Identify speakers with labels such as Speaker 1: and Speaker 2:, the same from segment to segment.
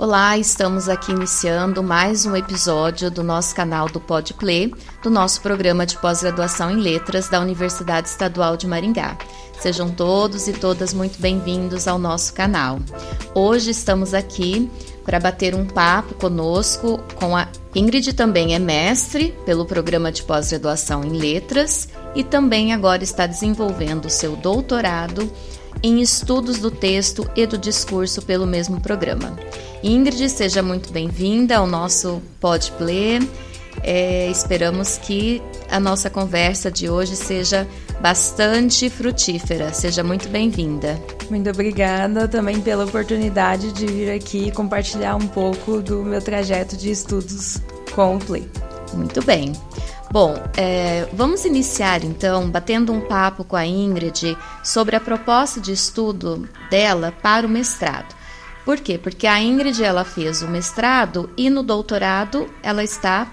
Speaker 1: Olá, estamos aqui iniciando mais um episódio do nosso canal do Podplay, do nosso programa de pós-graduação em letras da Universidade Estadual de Maringá. Sejam todos e todas muito bem-vindos ao nosso canal. Hoje estamos aqui para bater um papo conosco com a Ingrid, também é mestre pelo programa de pós-graduação em letras e também agora está desenvolvendo o seu doutorado em estudos do texto e do discurso pelo mesmo programa. Ingrid, seja muito bem-vinda ao nosso Podplay. Esperamos que a nossa conversa de hoje seja bastante frutífera. Seja muito bem-vinda.
Speaker 2: Muito obrigada também pela oportunidade de vir aqui compartilhar um pouco do meu trajeto de estudos com o Play.
Speaker 1: Muito bem. Bom, vamos iniciar então batendo um papo com a Ingrid sobre a proposta de estudo dela para o mestrado. Por quê? Porque a Ingrid ela fez o mestrado e no doutorado ela está,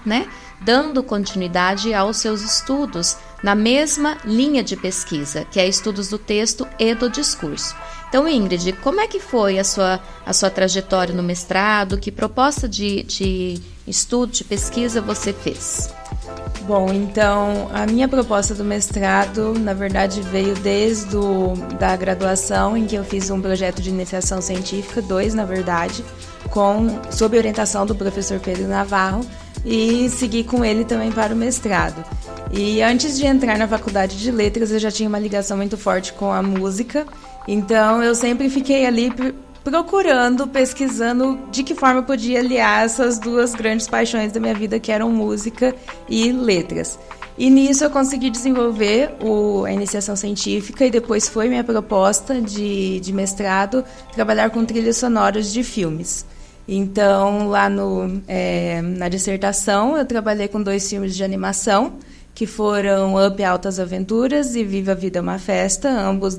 Speaker 1: dando continuidade aos seus estudos na mesma linha de pesquisa, que é estudos do texto e do discurso. Então, Ingrid, como é que foi a sua trajetória no mestrado? Que proposta de estudo, de pesquisa você fez?
Speaker 2: Bom, então, a minha proposta do mestrado, na verdade, veio desde da graduação, em que eu fiz um projeto de iniciação científica, 2, na verdade, sob orientação do professor Pedro Navarro, e segui com ele também para o mestrado. E antes de entrar na faculdade de letras, eu já tinha uma ligação muito forte com a música, então eu sempre fiquei ali procurando, pesquisando de que forma eu podia aliar essas duas grandes paixões da minha vida, que eram música e letras. E nisso eu consegui desenvolver a iniciação científica e depois foi minha proposta de mestrado trabalhar com trilhas sonoras de filmes. Então, lá na dissertação, eu trabalhei com 2 filmes de animação, que foram Up, Altas Aventuras e Viva a Vida é uma Festa, ambos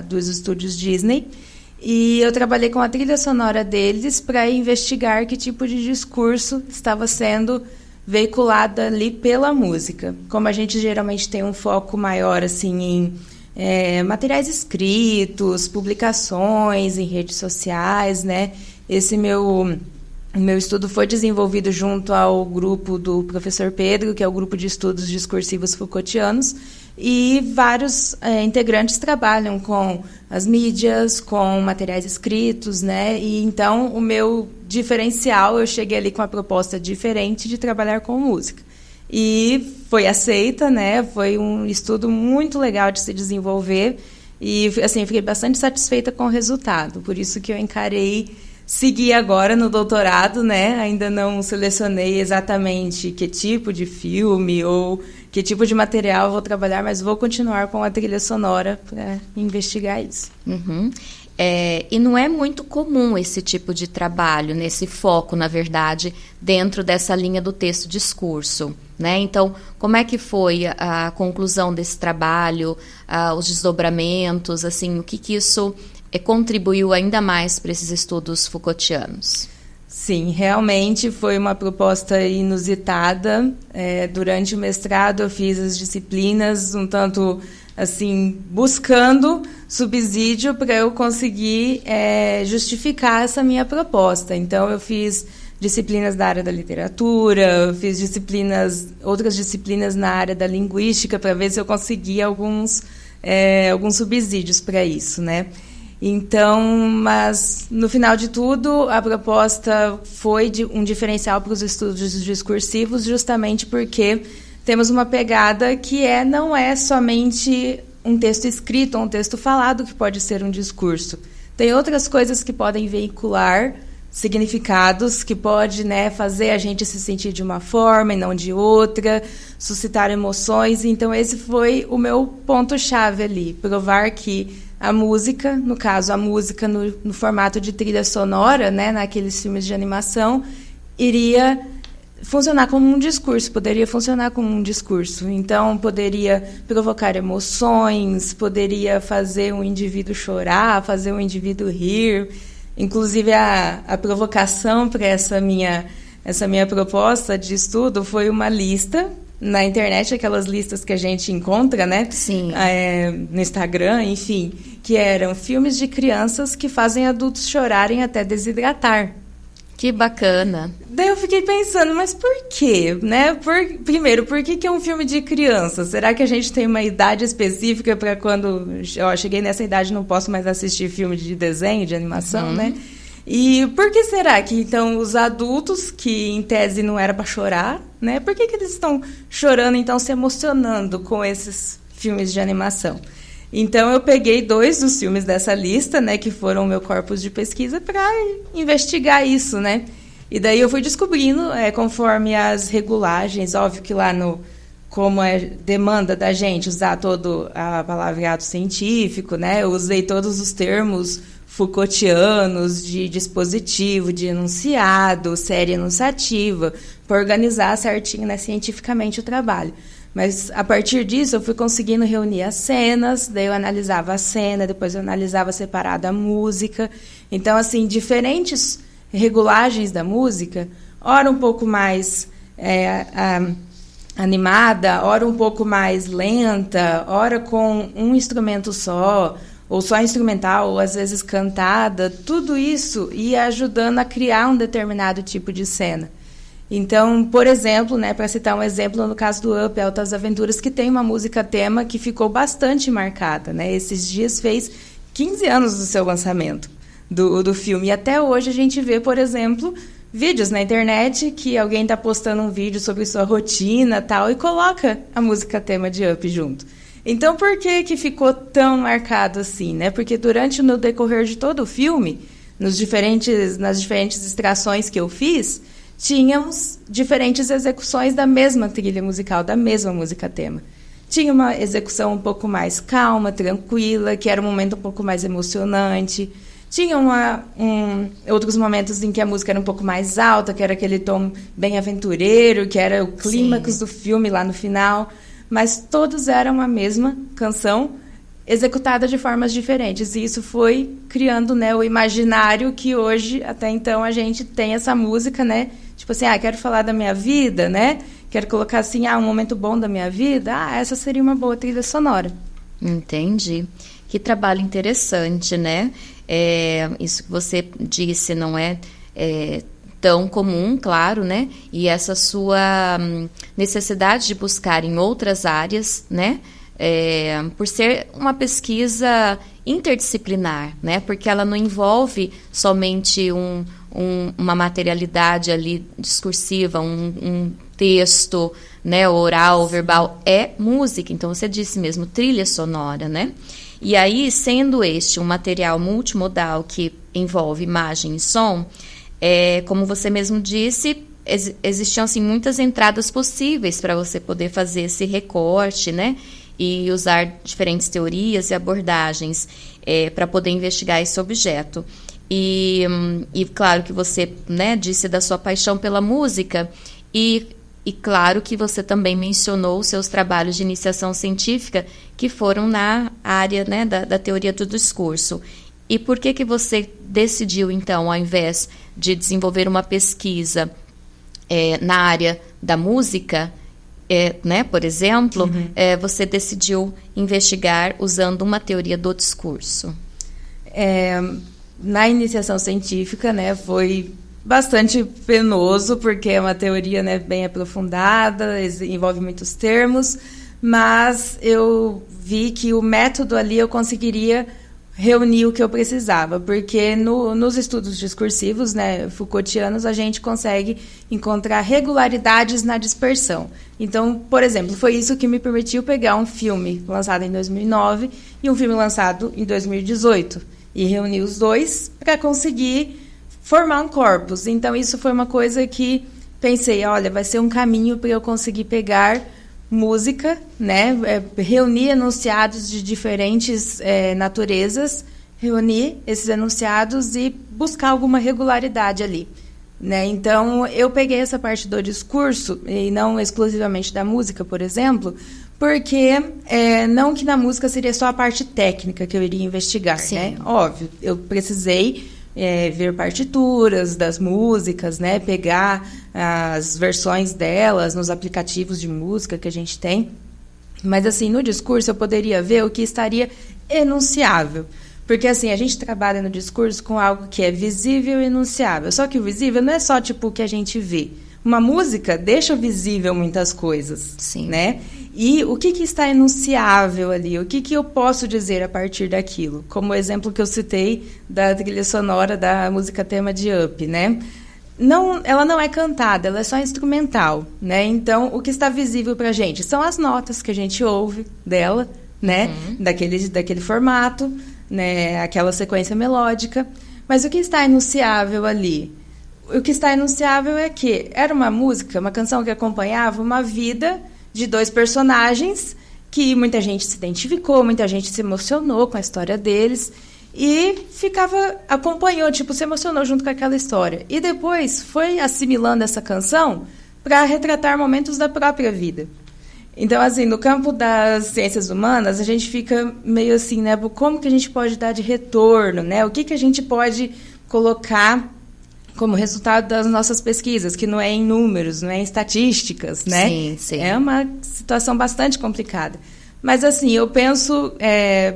Speaker 2: dos estúdios Disney. E eu trabalhei com a trilha sonora deles para investigar que tipo de discurso estava sendo veiculado ali pela música. Como a gente geralmente tem um foco maior assim, em materiais escritos, publicações em redes sociais, Esse meu estudo foi desenvolvido junto ao grupo do professor Pedro, que é o grupo de estudos discursivos Foucaultianos, e vários integrantes trabalham com as mídias, com materiais escritos, E então o meu diferencial, eu cheguei ali com uma proposta diferente de trabalhar com música. E foi aceita, Foi um estudo muito legal de se desenvolver e, assim, fiquei bastante satisfeita com o resultado. Por isso que eu encarei seguir agora no doutorado, Ainda não selecionei exatamente que tipo de filme ou que tipo de material eu vou trabalhar, mas vou continuar com a trilha sonora para investigar isso.
Speaker 1: Uhum. E não é muito comum esse tipo de trabalho, nesse foco, na verdade, dentro dessa linha do texto-discurso, Então, como é que foi a conclusão desse trabalho, os desdobramentos, assim, o que isso contribuiu ainda mais para esses estudos Foucaultianos?
Speaker 2: Sim, realmente foi uma proposta inusitada. Durante o mestrado eu fiz as disciplinas um tanto assim, buscando subsídio para eu conseguir justificar essa minha proposta. Então eu fiz disciplinas da área da literatura, eu fiz outras disciplinas na área da linguística para ver se eu conseguia alguns subsídios para isso, Então, mas no final de tudo, a proposta foi um diferencial para os estudos discursivos, justamente porque temos uma pegada que não é somente um texto escrito ou um texto falado que pode ser um discurso. Tem outras coisas que podem veicular significados, que pode fazer a gente se sentir de uma forma e não de outra, suscitar emoções. Então, esse foi o meu ponto-chave ali, provar que a música, no caso, a música no formato de trilha sonora, naqueles filmes de animação, iria funcionar como um discurso, poderia funcionar como um discurso. Então, poderia provocar emoções, poderia fazer um indivíduo chorar, fazer um indivíduo rir. Inclusive, a provocação para essa minha proposta de estudo foi uma lista na internet, aquelas listas que a gente encontra,
Speaker 1: Sim.
Speaker 2: No Instagram, enfim, que eram filmes de crianças que fazem adultos chorarem até desidratar.
Speaker 1: Que bacana.
Speaker 2: Daí eu fiquei pensando, mas por quê, né? Primeiro, por que é um filme de criança? Será que a gente tem uma idade específica para quando... cheguei nessa idade não posso mais assistir filme de desenho, de animação, né? E por que será que, então, os adultos, que em tese não era para chorar, né? Por que eles estão chorando, então, se emocionando com esses filmes de animação? Então, eu peguei 2 dos filmes dessa lista, né, que foram o meu corpus de pesquisa, para investigar isso, né? E daí eu fui descobrindo, conforme as regulagens, óbvio que lá como é demanda da gente usar todo a palavreado científico, né? Eu usei todos os termos Foucaultianos de dispositivo, de enunciado, série enunciativa, para organizar certinho, né, cientificamente o trabalho. Mas, a partir disso, eu fui conseguindo reunir as cenas, daí eu analisava a cena, depois eu analisava separada a música. Então, assim, diferentes regulagens da música, ora um pouco mais animada, ora um pouco mais lenta, ora com um instrumento só, ou só instrumental, ou às vezes cantada, tudo isso ia ajudando a criar um determinado tipo de cena. Então, por exemplo, né, para citar um exemplo, no caso do Up, Altas Aventuras, que tem uma música-tema que ficou bastante marcada, né? Esses dias fez 15 anos do seu lançamento do filme. E até hoje a gente vê, por exemplo, vídeos na internet que alguém está postando um vídeo sobre sua rotina tal, e coloca a música-tema de Up junto. Então, por que ficou tão marcado assim, né? Porque no decorrer de todo o filme, nas diferentes extrações que eu fiz, tínhamos diferentes execuções da mesma trilha musical, da mesma música-tema. Tinha uma execução um pouco mais calma, tranquila, que era um momento um pouco mais emocionante. Tinha outros momentos em que a música era um pouco mais alta, que era aquele tom bem aventureiro, que era o clímax do filme lá no final. Mas todos eram a mesma canção, executada de formas diferentes. E isso foi criando, né, o imaginário que hoje, até então, a gente tem essa música, né? Tipo assim, quero falar da minha vida, né? Quero colocar assim, um momento bom da minha vida. Essa seria uma boa trilha sonora.
Speaker 1: Entendi. Que trabalho interessante, né? Isso que você disse não é tão comum, claro, né? E essa sua necessidade de buscar em outras áreas, né? Por ser uma pesquisa interdisciplinar, né? Porque ela não envolve somente uma materialidade ali discursiva, um texto, né? Oral, verbal, é música. Então, você disse mesmo, trilha sonora, né? E aí, sendo este um material multimodal que envolve imagem e som, como você mesmo disse, existiam assim, muitas entradas possíveis para você poder fazer esse recorte, né? E usar diferentes teorias e abordagens para poder investigar esse objeto. E claro que você, né, disse da sua paixão pela música e claro que você também mencionou os seus trabalhos de iniciação científica que foram na área, né, da teoria do discurso. E por que você decidiu, então, ao invés de desenvolver uma pesquisa na área da música, né, por exemplo, você decidiu investigar usando uma teoria do discurso?
Speaker 2: Na iniciação científica, né, foi bastante penoso, porque é uma teoria, né, bem aprofundada, envolve muitos termos, mas eu vi que o método ali eu conseguiria reunir o que eu precisava, porque nos estudos discursivos, né, Foucaultianos, a gente consegue encontrar regularidades na dispersão. Então, por exemplo, foi isso que me permitiu pegar um filme lançado em 2009 e um filme lançado em 2018, e reunir os dois para conseguir formar um corpus. Então, isso foi uma coisa que pensei, olha, vai ser um caminho para eu conseguir pegar música, né, reunir enunciados de diferentes naturezas, reunir esses enunciados e buscar alguma regularidade ali, né? Então, eu peguei essa parte do discurso, e não exclusivamente da música, por exemplo, porque não que na música seria só a parte técnica que eu iria investigar, né? Óbvio, eu precisei ver partituras das músicas, né? Pegar as versões delas nos aplicativos de música que a gente tem. Mas, assim, no discurso eu poderia ver o que estaria enunciável. Porque, assim, a gente trabalha no discurso com algo que é visível e enunciável. Só que o visível não é só, tipo, o que a gente vê. Uma música deixa visível muitas coisas,
Speaker 1: Sim.
Speaker 2: né? E o que está enunciável ali? O que eu posso dizer a partir daquilo? Como o exemplo que eu citei da trilha sonora da música tema de Up, né? Não, ela não é cantada, ela é só instrumental, né? Então, o que está visível para a gente são as notas que a gente ouve dela, né? Daquele formato, né? Aquela sequência melódica. Mas o que está enunciável ali? O que está enunciável é que era uma música, uma canção que acompanhava uma vida de dois personagens que muita gente se identificou, muita gente se emocionou com a história deles e acompanhou, tipo, se emocionou junto com aquela história. E depois foi assimilando essa canção para retratar momentos da própria vida. Então, assim, no campo das ciências humanas, a gente fica meio assim, né? Como que a gente pode dar de retorno, né? O que a gente pode colocar como resultado das nossas pesquisas, que não é em números, não é em estatísticas, né?
Speaker 1: Sim, sim.
Speaker 2: É uma situação bastante complicada. Mas, assim, eu penso,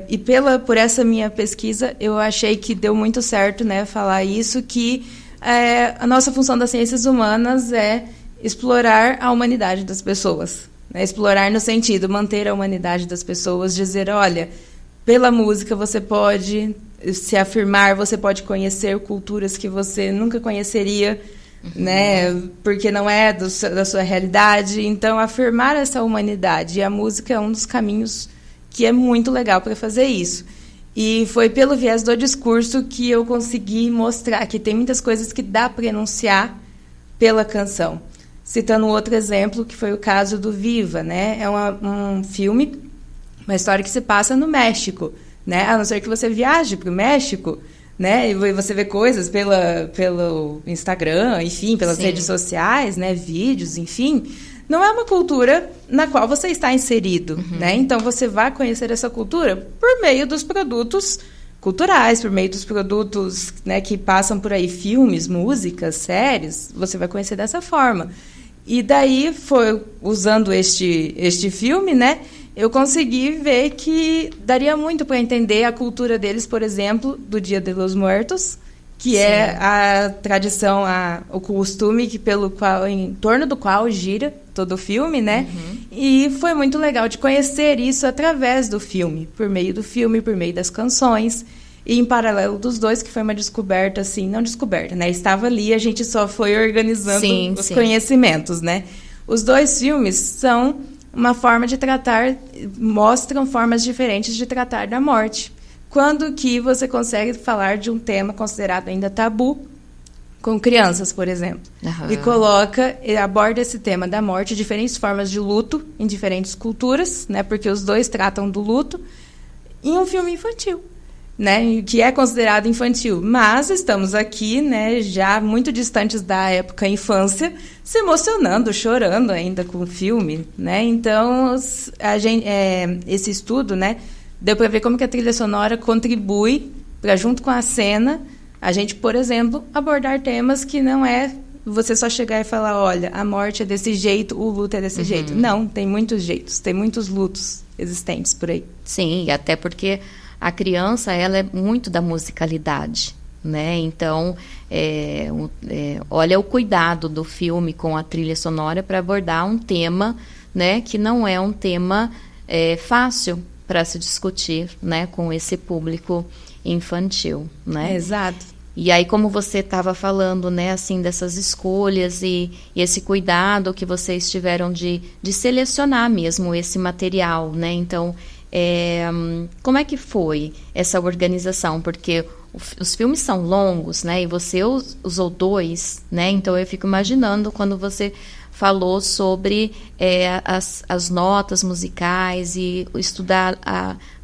Speaker 2: e por essa minha pesquisa, eu achei que deu muito certo, né, falar isso, que a nossa função das ciências humanas é explorar a humanidade das pessoas. Né? Explorar no sentido, manter a humanidade das pessoas, dizer, olha, pela música você pode se afirmar, você pode conhecer culturas que você nunca conheceria, né? Porque não é da sua realidade. Então, afirmar essa humanidade. E a música é um dos caminhos que é muito legal para fazer isso. E foi pelo viés do discurso que eu consegui mostrar que tem muitas coisas que dá para enunciar pela canção. Citando um outro exemplo, que foi o caso do Viva, né? É um filme, uma história que se passa no México, né? A não ser que você viaje para o México, né? E você vê coisas pelo Instagram, enfim, pelas
Speaker 1: Sim.
Speaker 2: redes sociais, né? Vídeos, enfim. Não é uma cultura na qual você está inserido, né? Então, você vai conhecer essa cultura por meio dos produtos culturais, por meio dos produtos, né, que passam por aí, filmes, músicas, séries, você vai conhecer dessa forma. E daí, usando este filme, né, eu consegui ver que daria muito para entender a cultura deles, por exemplo, do Dia de los Muertos, que Sim. é a tradição, o costume em torno do qual gira todo o filme, né? E foi muito legal de conhecer isso através do filme, por meio das canções. E em paralelo dos dois, que foi uma descoberta, assim, não descoberta, né? Estava ali, a gente só foi organizando os conhecimentos, né? Os dois filmes são uma forma de tratar, mostram formas diferentes de tratar da morte. Quando que você consegue falar de um tema considerado ainda tabu com crianças, por exemplo, e aborda esse tema da morte, diferentes formas de luto em diferentes culturas, né? Porque os dois tratam do luto em um filme infantil, né? Que é considerado infantil, mas estamos aqui, né? Já muito distantes da época infância, se emocionando, chorando ainda com o filme, né? Então, esse estudo, né? Deu para ver como que a trilha sonora contribui para, junto com a cena, a gente, por exemplo, abordar temas que não é você só chegar e falar, olha, a morte é desse jeito, o luto é desse jeito. Não, tem muitos jeitos, tem muitos lutos existentes por aí.
Speaker 1: Sim, e até porque a criança, ela é muito da musicalidade, né? Então, olha o cuidado do filme com a trilha sonora para abordar um tema, né, que não é um tema fácil para se discutir, né, com esse público infantil, né?
Speaker 2: Exato.
Speaker 1: E aí, como você estava falando, né, assim, dessas escolhas e esse cuidado que vocês tiveram de selecionar mesmo esse material, né? Então, como é que foi essa organização? Porque os filmes são longos, né? E você usou 2, né? Então, eu fico imaginando quando você falou sobre as notas musicais e estudar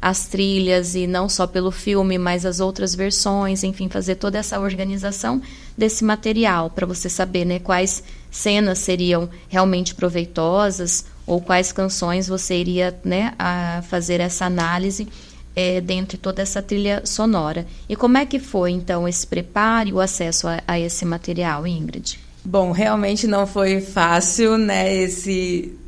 Speaker 1: as trilhas, e não só pelo filme, mas as outras versões, enfim, fazer toda essa organização desse material, para você saber, né, quais cenas seriam realmente proveitosas ou quais canções você iria, né, fazer essa análise dentro de toda essa trilha sonora. E como é que foi, então, esse preparo e o acesso a esse material, Ingrid?
Speaker 2: Bom, realmente não foi fácil, né?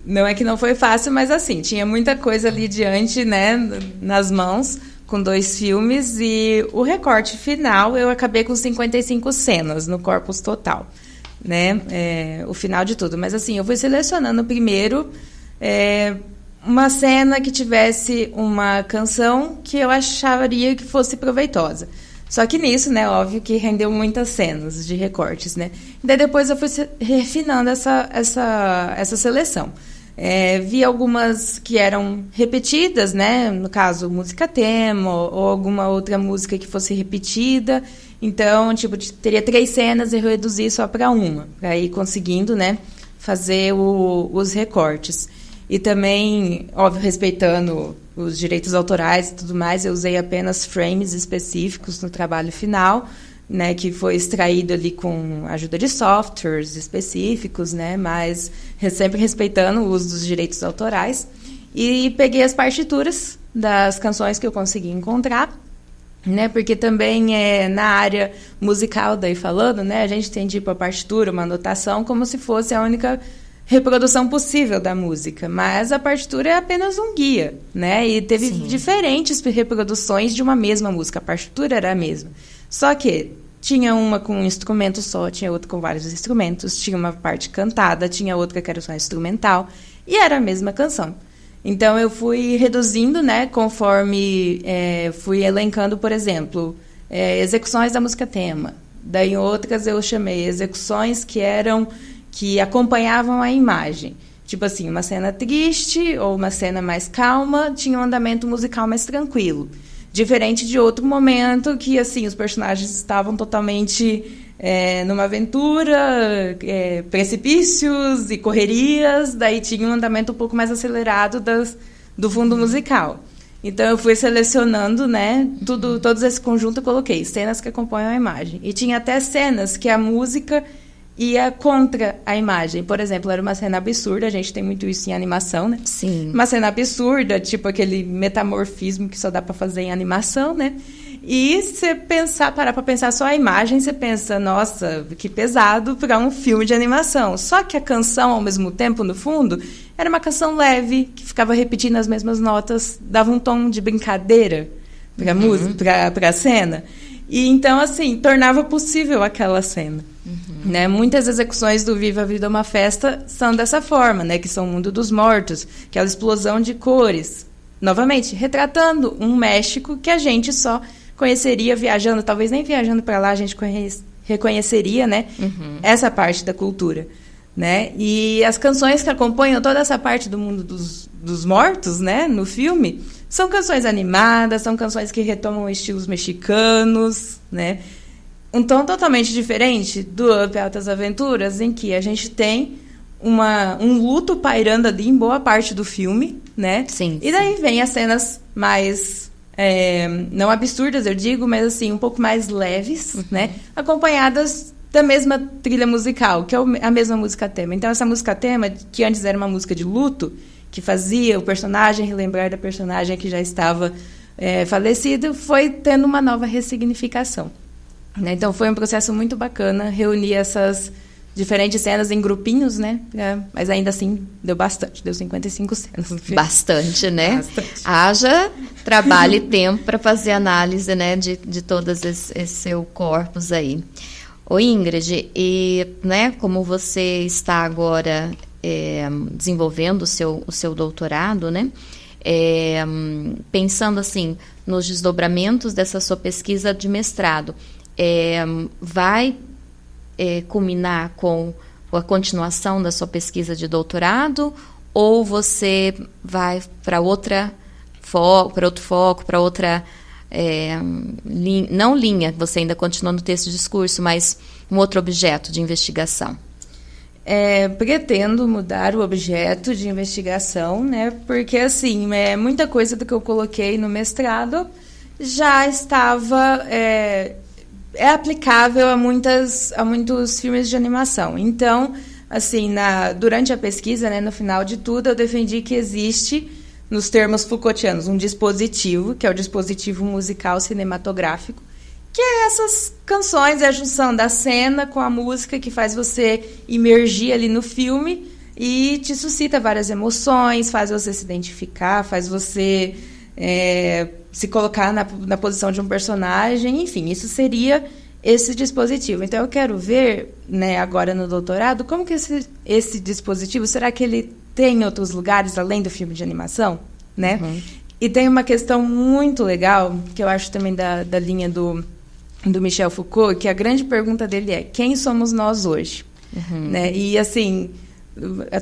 Speaker 2: Não é que não foi fácil, mas assim, tinha muita coisa ali diante, né, nas mãos, com 2 filmes, e o recorte final eu acabei com 55 cenas no corpus total, né? O final de tudo. Mas assim, eu fui selecionando primeiro uma cena que tivesse uma canção que eu acharia que fosse proveitosa. Só que nisso, né, óbvio que rendeu muitas cenas de recortes, né? E daí depois eu fui refinando essa seleção. Vi algumas que eram repetidas, né? No caso, música tema ou alguma outra música que fosse repetida. Então, tipo, teria 3 cenas e eu reduzi só para uma, para ir conseguindo, né, fazer os recortes. E também, óbvio, respeitando os direitos autorais e tudo mais, eu usei apenas frames específicos no trabalho final, né, que foi extraído ali com a ajuda de softwares específicos, né, mas sempre respeitando o uso dos direitos autorais. E peguei as partituras das canções que eu consegui encontrar, né, porque também na área musical, daí falando, né, a gente tem tipo a partitura, uma anotação, como se fosse a única reprodução possível da música, mas a partitura é apenas um guia, né? E teve diferentes reproduções de uma mesma música, a partitura era a mesma. Só que tinha uma com um instrumento só, tinha outra com vários instrumentos, tinha uma parte cantada, tinha outra que era só instrumental, e era a mesma canção. Então eu fui reduzindo, né, conforme fui elencando, por exemplo, execuções da música tema. Daí outras eu chamei execuções que acompanhavam a imagem. Tipo assim, uma cena triste ou uma cena mais calma tinha um andamento musical mais tranquilo. Diferente de outro momento que, assim, os personagens estavam totalmente numa aventura, precipícios e correrias, daí tinha um andamento um pouco mais acelerado do fundo musical. Então, eu fui selecionando, né, todos esse conjunto eu coloquei, cenas que acompanham a imagem. E tinha até cenas que a música ia contra a imagem. Por exemplo, era uma cena absurda, a gente tem muito isso em animação, né?
Speaker 1: Sim.
Speaker 2: Uma cena absurda, tipo aquele metamorfismo que só dá para fazer em animação, né? E se parar para pensar só a imagem, você pensa, nossa, que pesado para um filme de animação. Só que a canção, ao mesmo tempo, no fundo, era uma canção leve, que ficava repetindo as mesmas notas, dava um tom de brincadeira para a música, para a cena. E então, assim, tornava possível aquela cena. Né? Muitas execuções do Viva a Vida é uma Festa são dessa forma, né? Que são o mundo dos mortos, aquela explosão de cores. Novamente, retratando um México que a gente só conheceria viajando, talvez nem viajando para lá a gente reconheceria, né? Essa parte da cultura. Né? E as canções que acompanham toda essa parte do mundo dos mortos, né? No filme, são canções animadas, são canções que retomam estilos mexicanos, né? Um tom totalmente diferente do Up Altas Aventuras, em que a gente tem um luto pairando ali em boa parte do filme, né?
Speaker 1: Sim.
Speaker 2: E daí vem as cenas mais, não absurdas, eu digo, mas assim, um pouco mais leves, né? Acompanhadas da mesma trilha musical, que é a mesma música tema. Então, essa música tema, que antes era uma música de luto, que fazia o personagem relembrar da personagem que já estava falecido, foi tendo uma nova ressignificação. Né? Então, foi um processo muito bacana reunir essas diferentes cenas em grupinhos, né? Mas ainda assim, deu bastante. Deu 55 cenas no filme.
Speaker 1: Bastante, né?
Speaker 2: Bastante.
Speaker 1: Haja trabalho e tempo para fazer análise, né, de todos esse seu corpus aí. Ô Ingrid, e, né, como você está agora desenvolvendo o seu doutorado, né? Pensando assim nos desdobramentos dessa sua pesquisa de mestrado, vai culminar com a continuação da sua pesquisa de doutorado, ou você vai para outro foco, para outra não linha, você ainda continua no texto de discurso, mas um outro objeto de investigação?
Speaker 2: Pretendo mudar o objeto de investigação, né? Porque assim, muita coisa do que eu coloquei no mestrado já estava aplicável a muitos filmes de animação. Então, assim, durante a pesquisa, né, no final de tudo, eu defendi que existe, nos termos Foucaultianos, um dispositivo, que é o dispositivo musical cinematográfico, que é essas canções, é a junção da cena com a música que faz você imergir ali no filme e te suscita várias emoções, faz você se identificar, faz você se colocar na posição de um personagem, enfim, isso seria esse dispositivo. Então, eu quero ver, né, agora no doutorado, como que esse dispositivo, será que ele tem em outros lugares, além do filme de animação? Né? Uhum. E tem uma questão muito legal, que eu acho também da linha do Michel Foucault, que a grande pergunta dele é: quem somos nós hoje? Uhum. Né? E, assim,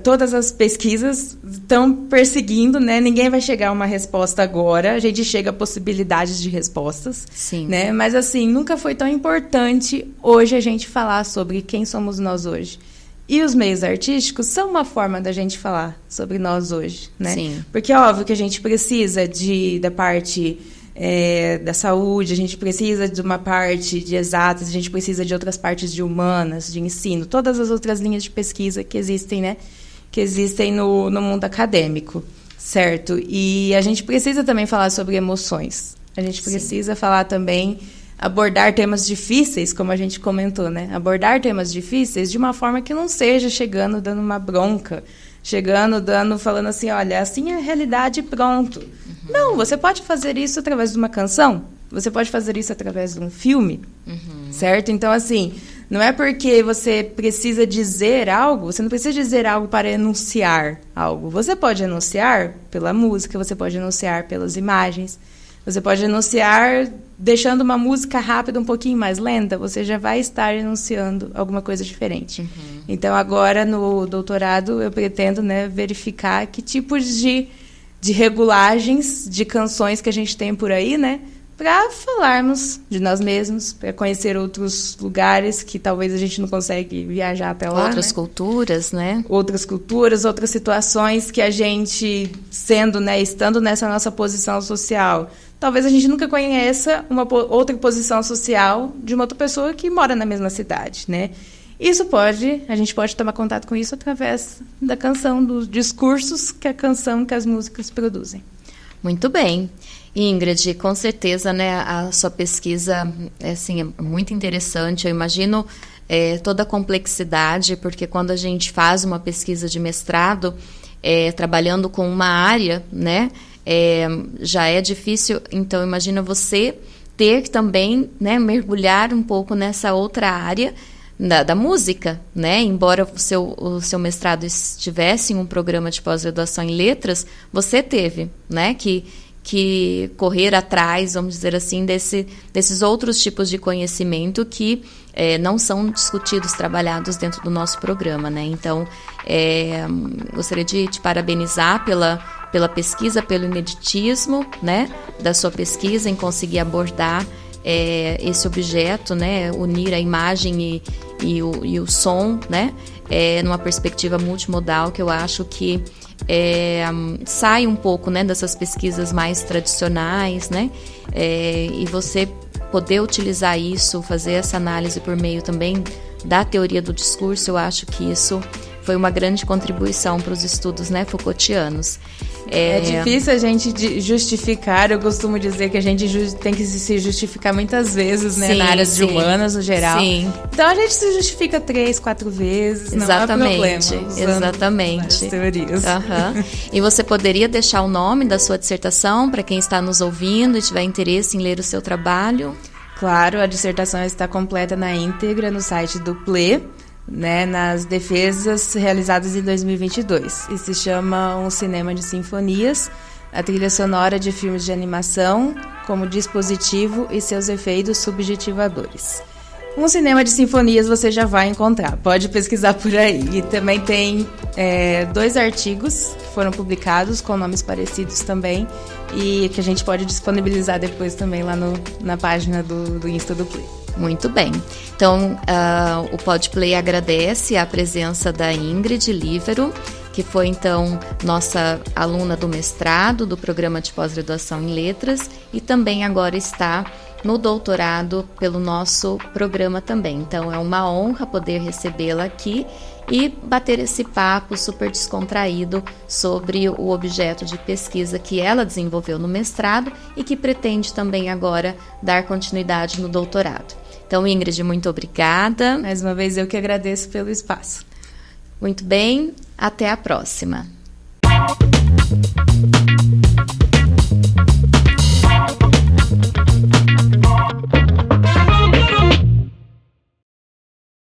Speaker 2: todas as pesquisas estão perseguindo, né? Ninguém vai chegar a uma resposta agora, a gente chega a possibilidades de respostas.
Speaker 1: Sim.
Speaker 2: Né? Mas, assim, nunca foi tão importante hoje a gente falar sobre quem somos nós hoje. E os meios artísticos são uma forma da gente falar sobre nós hoje, né?
Speaker 1: Sim.
Speaker 2: Porque é óbvio que a gente precisa da parte da saúde, a gente precisa de uma parte de exatas, a gente precisa de outras partes de humanas, de ensino, todas as outras linhas de pesquisa que existem, né? Que existem no mundo acadêmico, certo? E a gente precisa também falar sobre emoções. A gente precisa falar também, abordar temas difíceis, como a gente comentou, né? Abordar temas difíceis de uma forma que não seja chegando dando uma bronca, falando assim, olha, assim é a realidade, pronto. Uhum. Não, você pode fazer isso através de uma canção, você pode fazer isso através de um filme, certo? Então, assim, não é porque você precisa dizer algo, você não precisa dizer algo para enunciar algo. Você pode enunciar pela música, você pode enunciar pelas imagens, você pode enunciar deixando uma música rápida um pouquinho mais lenta, você já vai estar enunciando alguma coisa diferente. Uhum. Então, agora, no doutorado, eu pretendo, né, verificar que tipos de regulagens de canções que a gente tem por aí, né, para falarmos de nós mesmos, para conhecer outros lugares que talvez a gente não consegue viajar até lá.
Speaker 1: Outras, né? Culturas, né? Outras
Speaker 2: culturas, outras situações que a gente, estando nessa nossa posição social, talvez a gente nunca conheça uma outra posição social de uma outra pessoa que mora na mesma cidade, né? A gente pode tomar contato com isso através da canção, dos discursos que as músicas produzem.
Speaker 1: Muito bem. Ingrid, com certeza, né, a sua pesquisa é muito interessante. Eu imagino toda a complexidade, porque quando a gente faz uma pesquisa de mestrado, trabalhando com uma área, né, já é difícil. Então, imagina você ter que também, né, mergulhar um pouco nessa outra área da música, né? Embora o seu mestrado estivesse em um programa de pós-graduação em letras, você teve, né, que correr atrás, vamos dizer assim, desses outros tipos de conhecimento que não são discutidos, trabalhados dentro do nosso programa, né? Então, gostaria de te parabenizar pela pesquisa, pelo ineditismo, né, da sua pesquisa em conseguir abordar esse objeto, né, unir a imagem e o som, né, numa perspectiva multimodal, que eu acho que sai um pouco, né, dessas pesquisas mais tradicionais, né, e você poder utilizar isso, fazer essa análise por meio também da teoria do discurso, eu acho que isso foi uma grande contribuição para os estudos, né, Foucaultianos.
Speaker 2: É difícil a gente justificar, eu costumo dizer que a gente tem que se justificar muitas vezes, né, na área de humanas no geral. Sim. Então a gente se justifica 3, 4 vezes,
Speaker 1: exatamente,
Speaker 2: não há problema.
Speaker 1: Exatamente.
Speaker 2: Teorias.
Speaker 1: Uhum. E você poderia deixar o nome da sua dissertação para quem está nos ouvindo e tiver interesse em ler o seu trabalho?
Speaker 2: Claro, a dissertação está completa na íntegra no site do PLE, né, nas defesas realizadas em 2022. E se chama Um Cinema de Sinfonias, a trilha sonora de filmes de animação como dispositivo e seus efeitos subjetivadores. Um cinema de sinfonias você já vai encontrar, pode pesquisar por aí. E também tem 2 artigos que foram publicados com nomes parecidos também e que a gente pode disponibilizar depois também lá na página do Insta do Play.
Speaker 1: Muito bem. Então, o PodPlay agradece a presença da Ingrid Lívero, que foi, então, nossa aluna do mestrado do programa de pós-graduação em letras e também agora está no doutorado pelo nosso programa também. Então, é uma honra poder recebê-la aqui e bater esse papo super descontraído sobre o objeto de pesquisa que ela desenvolveu no mestrado e que pretende também agora dar continuidade no doutorado. Então, Ingrid, muito obrigada.
Speaker 2: Mais uma vez, eu que agradeço pelo espaço.
Speaker 1: Muito bem, até a próxima.